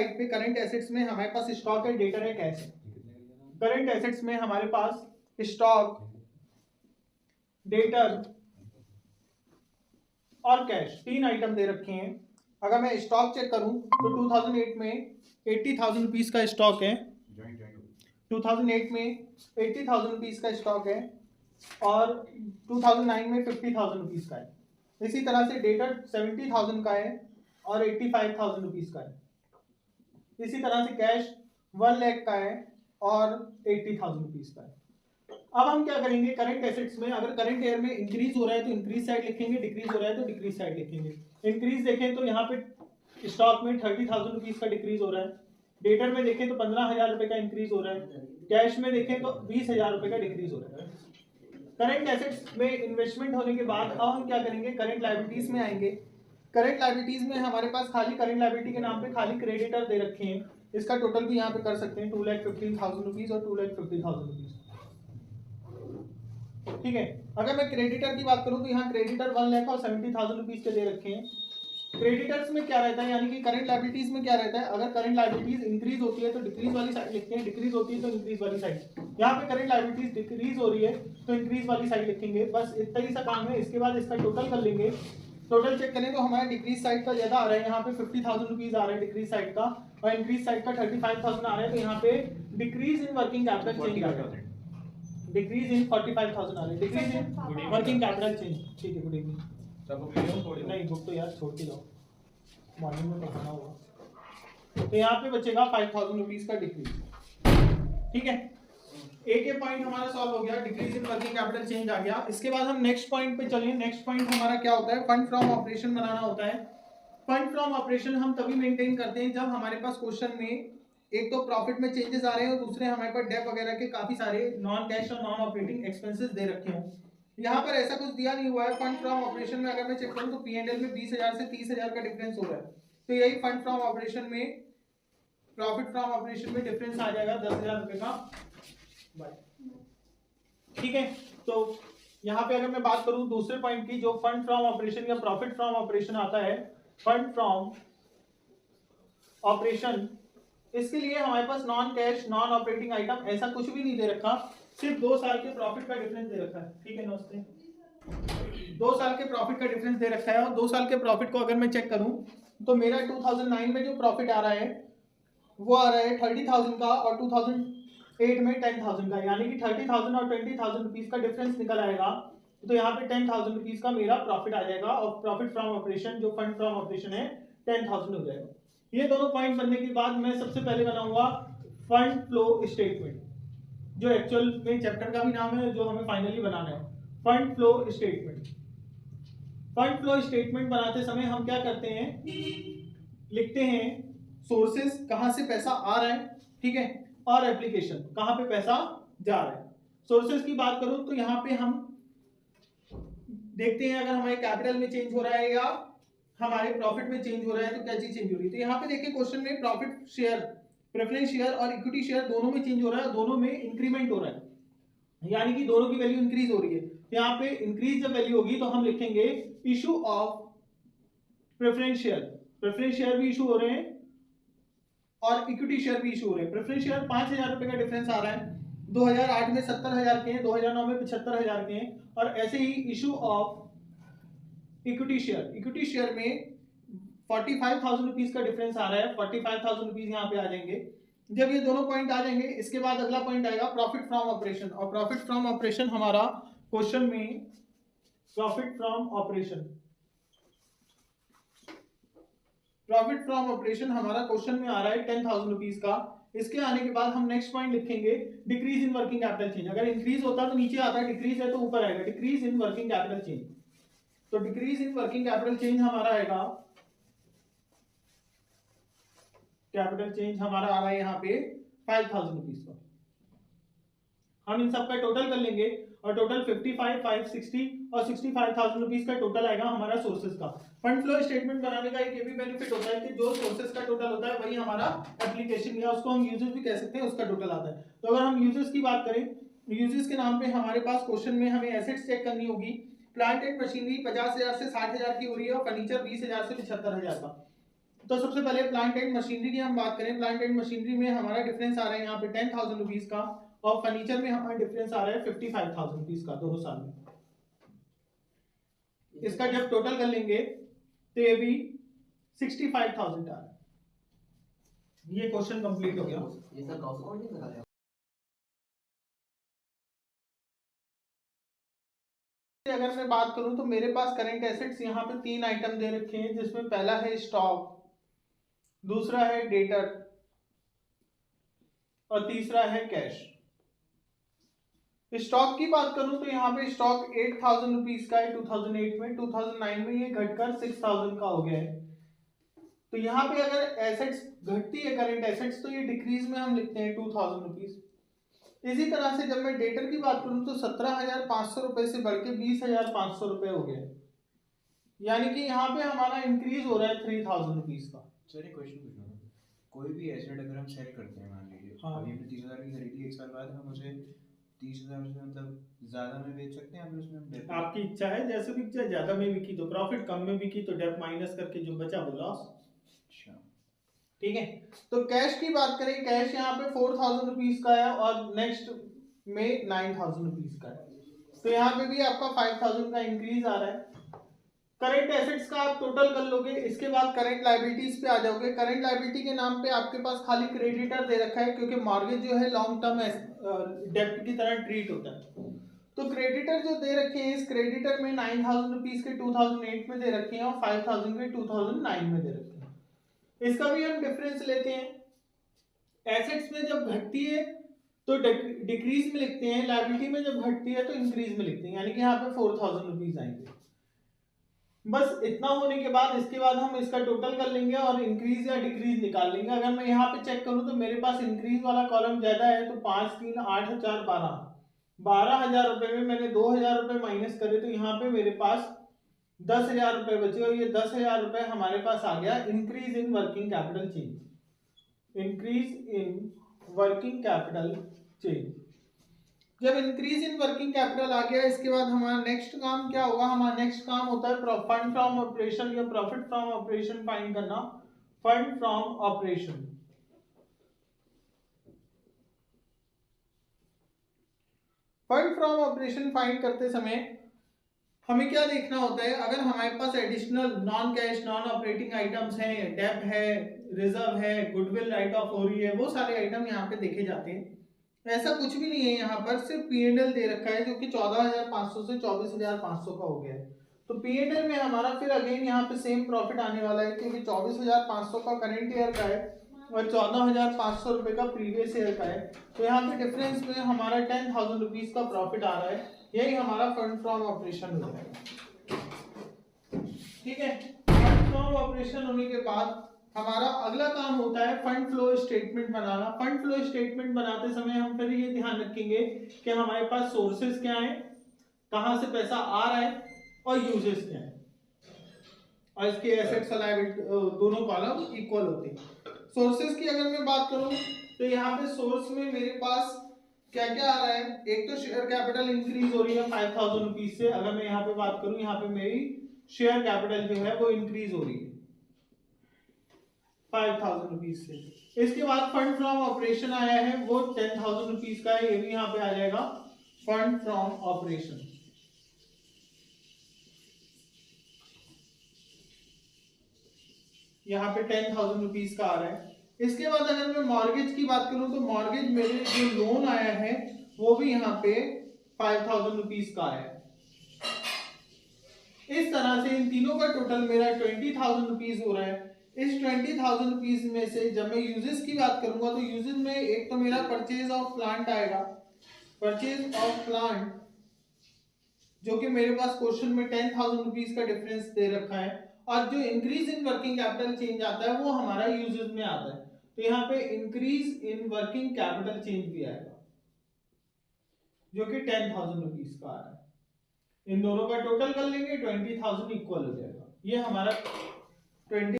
Side पे current assets में हमारे पास स्टॉक है, डेटर है, कैश है। करंट एसेट्स में हमारे पास स्टॉक, डेटर और कैश तीन आइटम दे रखे हैं। अगर मैं स्टॉक चेक करूं तो 2008 में 80,000 रुपीज का स्टॉक है, 2008 में 80,000 रुपीज का स्टॉक है और 2009 में 50,000 रुपीज का है। इसी तरह से डेटर 70,000 का है और 85,000 रुपीज का है। इसी तरह से कैश 1 लाख का है और 80,000 रुपीज का है। अब हम क्या करेंगे, करंट एसेट्स में अगर करंट ईयर में इंक्रीज हो रहा है तो इंक्रीज साइड लिखेंगे, डिक्रीज हो रहा है तो डिक्रीज साइड लिखेंगे। इंक्रीज देखें तो यहाँ पे स्टॉक में 30,000 रुपीज का डिक्रीज हो रहा है, डेटर में देखें तो 15,000 रुपए का इंक्रीज हो रहा है, कैश में देखें तो 20,000 रुपए का डिक्रीज हो रहा है। करंट एसेट्स में इन्वेस्टमेंट होने के बाद अब हम क्या करेंगे, करंट लायबिलिटीज में आएंगे। करंट लायबिलिटीज में हमारे पास खाली करंट लायबिलिटी के नाम पे खाली क्रेडिटर दे रखे हैं, इसका टोटल भी यहाँ पे कर सकते हैं 2,15,000 रुपीज और 2,50,000 रुपीज। ठीक है, अगर मैं क्रेडिटर की बात करूं तो यहाँ क्रेडिटर 1 लाख और 70,000 रुपीज के दे रखे हैं। क्रेडिटर्स में क्या रहता है, यानी कि करंट लायबिलिटीज में क्या रहता है, अगर करंट लायबिलिटीज इंक्रीज होती है तो डिक्रीज वाली साइड लिखते हैं, डिक्रीज होती है तो इंक्रीज वाली साइड। यहाँ पे करंट लायबिलिटीज डिक्रीज हो रही है तो इंक्रीज वाली साइड लिखेंगे। बस इतना ही सा काम है। इसके बाद इसका टोटल कर लेंगे। टोटल चेक करें तो हमारे डिक्रीज साइड का ज्यादा आ रहा है, यहाँ पे 50,000 रुपीज आ रहा है डिक्रीज साइड का और इंक्रीज साइड का 35,000 आ रहा है। तो यहाँ पे decrease in working capital change आ रहा है, डिक्रीज इन 45,000 आ रही है, decrease in working capital change. ठीक है, गुड इवनिंग। नहीं बुक तो यार छोड़ के जाओ, मॉर्निंग में पढ़ाना होगा। तो यहाँ पे बचेगा 5,000 रुपीज का डिक्रीज। ठीक है, एक ये पॉइंट हमारा सॉल्व हो गया, decrease in working capital change आ गया। इसके बाद हम नेक्स्ट पॉइंट पे चलिए। नेक्स्ट पॉइंट हमारा क्या होता है, फंड फ्रॉम ऑपरेशन बनाना होता है। फंड फ्रॉम ऑपरेशन हम तभी मेंटेन करते हैं जब हमारे पास क्वेश्चन में एक तो प्रॉफिट में चेंजेस आ रहे हैं और दूसरे हमारे पास डेट वगैरह के काफी सारे नॉन कैश और नॉन ऑपरेटिंग एक्सपेंसेस दे रखे हों। यहाँ पर ऐसा कुछ दिया नहीं हुआ है। फंड फ्रॉम ऑपरेशन में अगर मैं चेक करूँ तो P&L में 20,000 से 30,000 का डिफरेंस हो रहा है, तो यही फंड फ्रॉम ऑपरेशन में, प्रॉफिट फ्रॉम ऑपरेशन में डिफरेंस आ जाएगा 10,000 रुपए का। ठीक है, तो यहाँ पे अगर मैं बात करूँ दूसरे पॉइंट की, जो फंड फ्रॉम ऑपरेशन या प्रॉफिट फ्रॉम ऑपरेशन आता है, फंड फ्रॉम ऑपरेशन, इसके लिए हमारे पास non cash non operating item ऐसा कुछ भी नहीं दे रखा, सिर्फ 2 साल के प्रॉफिट का डिफरेंस दे रखा है। ठीक है, नमस्ते। 2 साल के प्रॉफिट का डिफरेंस दे रखा है और 2 साल के प्रॉफिट को अगर मैं चेक करूं तो मेरा 2009 में जो प्रॉफिट आ रहा है वो आ रहा है 30,000 का और 2008 में 10,000 का, यानी कि 30,000 और 20,000 रुपीज का डिफरेंस निकल आएगा। तो यहाँ पे 10,000 रुपीज का मेरा प्रॉफिट आ जाएगा और प्रॉफिट फ्रॉम ऑपरेशन जो फंड फ्रॉम ऑपरेशन है 10,000 हो जाएगा। ये दोनों पॉइंट बनने के बाद मैं सबसे पहले बनाऊंगा फंड फ्लो स्टेटमेंट, जो एक्चुअल में चैप्टर का भी नाम है, जो हमें फाइनली बनाना है, fund flow statement. Fund flow statement बनाते समय हम क्या करते हैं, लिखते हैं सोर्सेस, कहां से पैसा आ रहा है, ठीक है, और एप्लीकेशन, कहां पे पैसा जा रहा है। सोर्सेस की बात करूं तो यहाँ पे हम देखते हैं अगर हमारे कैपिटल में चेंज हो रहा है या हमारे प्रॉफिट में चेंज हो रहा है तो क्या चीज चेंज हो रही है। तो यहाँ पे देखिए क्वेश्चन में प्रॉफिट शेयर, प्रेफरेंस शेयर और इक्विटी शेयर दोनों में चेंज हो रहा है, दोनों में इंक्रीमेंट हो रहा है, यानी कि दोनों की वैल्यू इंक्रीज हो रही है। तो यहाँ पे इंक्रीज जब वैल्यू होगी तो हम लिखेंगे issue of preference share, preference share भी इशू हो रहे हैं और इक्विटी शेयर भी इशू हो रहे हैं। प्रेफरेंस शेयर 5,000 रुपए का डिफरेंस आ रहा है, 2008 में 70,000 के हैं, 2009 में 75,000 के हैं। और ऐसे ही issue of equity share, equity share में 45,000 रुपीज का डिफरेंस आ रहा है, 45,000 रुपीज यहाँ पे आ जाएंगे। जब ये दोनों पॉइंट आ जाएंगे इसके बाद अगला पॉइंट आएगा प्रॉफिट फ्रॉम ऑपरेशन, और प्रॉफिट फ्रॉम ऑपरेशन हमारा क्वेश्चन में, profit from operation, profit from operation हमारा क्वेश्चन में आ रहा है 10,000 रुपीज का। इसके आने के बाद हम नेक्स्ट पॉइंट लिखेंगे decrease in working capital change. अगर इंक्रीज होता तो नीचे आता है, डिक्रीज है तो ऊपर आएगा, decrease in working capital change. तो decrease in working capital change हमारा आएगा, कैपिटल चेंज हमारा आ रहा है यहाँ पे 5,000 रुपीज का। हम इन सब का टोटल कर लेंगे और टोटल 55, 560 और 65,000 रुपीज का टोटल आएगा हमारा सोर्सेज का। फंड फ्लो स्टेटमेंट बनाने का एक ये भी बेनिफिट होता है कि जो सोर्सेज का टोटल होता है वही हमारा एप्लीकेशन या उसको हम यूजेस भी कह सकते हैं उसका टोटल आता है। तो अगर हम यूजेस की बात करें, यूजेस के नाम पे हमारे पास क्वेश्चन में हमें एसेट्स चेक करनी होगी। प्लांट एंड मशीनरी 50,000 से 60,000 की हो रही है और फर्नीचर 20,000 से 75,000 का। तो सबसे पहले प्लांट एंड मशीनरी की हम बात करें, प्लांट एंड मशीनरी में हमारा डिफरेंस आ रहा है यहाँ पे 10,000 रुपीज का, और फर्नीचर में हमारा डिफरेंस आ रहा है 55,000 रुपीज का दोनों साल में। इसका जब टोटल कर लेंगे तो ये भी 65,000 आ रहा है। ये क्वेश्चन कंप्लीट हो गया। ये सर कॉस्ट अकाउंटिंग में आ अगर मैं बात करूं तो मेरे पास करंट एसेट्स यहाँ पे 3 आइटम दे रखे हैं, जिसमें पहला है स्टॉक, दूसरा है डेटर और तीसरा है कैश। स्टॉक की बात करूं तो यहाँ पे स्टॉक 8,000 रुपीज का है 2008 में, 2009 में ये घटकर 6,000 का हो गया है। तो यहाँ पे अगर एसेट्स घटती है करंट एसेट्स तो ये डिक्रीज में हम लिखते हैं 2,000 रुपीज। इसी तरह से जब मैं डेटर की बात करूं तो 17,500 रुपए से बढ़ के 20,500 रुपए हो गए, यानी कि यहाँ पे हमारा इंक्रीज हो रहा है 3,000 रुपीज का। सर एक क्वेश्चन पूछना था, कोई भी एसेट अगर हम सेल करते हैं, मान लीजिए हाँ। अभी हमने 30,000 की खरीदी, एक साल बाद हम उसे 30,000 से मतलब ज्यादा में बेच सकते हैं, उसमें हम डेप आपकी इच्छा है, जैसे बिक जाए, ज्यादा में बिकी तो प्रॉफिट, कम में बिकी तो डेप माइनस करके जो बचा वो लॉस। अच्छा ठीक है। तो कैश की बात करें, कैश यहाँ पे 4,000 रुपीज का है और नेक्स्ट में 9,000 रुपीज का है, तो यहाँ पे भी आपका 5,000 का इंक्रीज आ रहा है। करंट एसेट्स का आप टोटल कर लोगे, इसके बाद करंट लायबिलिटीज पे आ जाओगे। करंट लायबिलिटी के नाम पे आपके पास खाली क्रेडिटर दे रखा है, क्योंकि मॉर्गेज जो है लॉन्ग टर्म डेप्ट की तरह ट्रीट होता है। तो क्रेडिटर जो दे रखे हैं, इस क्रेडिटर में 9,000 रुपीज के 2008 में दे रखे हैं और 5,000 के 2009 में दे रखे हैं। इसका भी हम डिफरेंस लेते हैं। एसेट्स में जब घटती है तो डिक्रीज में लिखते हैं, लायबिलिटी में जब घटती है तो इंक्रीज में लिखते हैं, यानी कि यहाँ पे 4,000 रुपीज आएंगे। बस इतना होने के बाद इसके बाद हम इसका टोटल कर लेंगे और इंक्रीज या डिक्रीज निकाल लेंगे। अगर मैं यहाँ पे चेक करूँ तो मेरे पास इंक्रीज वाला कॉलम ज्यादा है, तो 5, 3, 8, 4, 12,000 रुपए में मैंने 2,000 रुपए माइनस करे, तो यहाँ पे मेरे पास 10,000 रुपए बचे, और ये 10,000 रुपए हमारे पास आ गया increase in working capital change. Increase in working capital change. जब इंक्रीज इन वर्किंग कैपिटल आ गया, इसके बाद हमारा नेक्स्ट काम क्या होगा? हमारा नेक्स्ट काम होता है फंड फ्रॉम ऑपरेशन या प्रॉफिट फ्रॉम ऑपरेशन फाइंड करना। Fund from operation, fund from operation find करते समय हमें क्या देखना होता है? अगर हमारे पास additional non cash non operating items हैं, डेप है, रिजर्व है, गुडविल राइट ऑफ हो रही है, वो सारे आइटम यहाँ पे देखे जाते हैं। ऐसा कुछ भी नहीं है, यहाँ पर सिर्फ P&L दे रखा है, जो कि 14,500 से 24,500 का हो गया है। तो P&L में हमारा फिर अगेन यहाँ पे सेम प्रॉफिट आने वाला है, क्योंकि 24,500 का करंट ईयर का है और 14,500 रुपए का प्रीवियस ईयर का है। तो यहाँ पे डिफरेंस में हमारा 10,000 रुपीज का प्रॉफिट आ रहा है। यही हमारा फंड फ्रॉम ऑपरेशन हो जाएगा। ठीक है। फंड फ्रॉम ऑपरेशन होने के बाद हमारा अगला काम होता है फंड फ्लो स्टेटमेंट बनाना। फंड फ्लो स्टेटमेंट बनाते समय हम फिर ये ध्यान रखेंगे कि हमारे पास सोर्सेज क्या है, कहां से पैसा आ रहा है, और यूजेस क्या है, और इसके एसेट्स और लायबिलिटी दोनों कॉलम इक्वल होते हैं। सोर्सेज की अगर मैं बात करूं तो यहाँ पे सोर्स में मेरे पास क्या क्या आ रहा है? एक तो शेयर कैपिटल इंक्रीज हो रही है 5,000 रुपीज से। अगर मैं यहाँ पे बात करूं, यहाँ पे मेरी शेयर कैपिटल जो है वो इंक्रीज हो रही है 5,000 रुपीज से। इसके बाद फंड फ्रॉम ऑपरेशन आया है, वो 10,000 रुपीज का है, ये भी यहाँ पे आ जाएगा फंड फ्रॉम ऑपरेशन। यहाँ पे 10,000 रुपीज का आ रहा है। इसके बाद अगर मैं मॉर्गेज की बात करूं तो मॉर्गेज मेरे जो लोन आया है वो भी यहाँ पे 5,000 रुपीज का आया है। इस तरह से इन तीनों का टोटल मेरा 20,000 रुपीज हो रहा है। इस 20,000 रुपीज में से जब मैं यूजेस की बात करूंगा तो यूजेस में एक तो मेरा परचेज ऑफ प्लांट आएगा, परचेज ऑफ प्लांट, जो कि मेरे पास क्वेश्चन में 10,000 रुपीज का डिफरेंस दे रखा है, और जो increase in working capital change आता है वो हमारा यूजेस में आता है। तो यहाँ पे increase in working capital change भी आएगा, जो कि 10,000 रुपीज का आ रहा है। इन दोनों का टोटल कर लेंगे, 20,000 इक्वल हो जाएगा। ये हमारा 20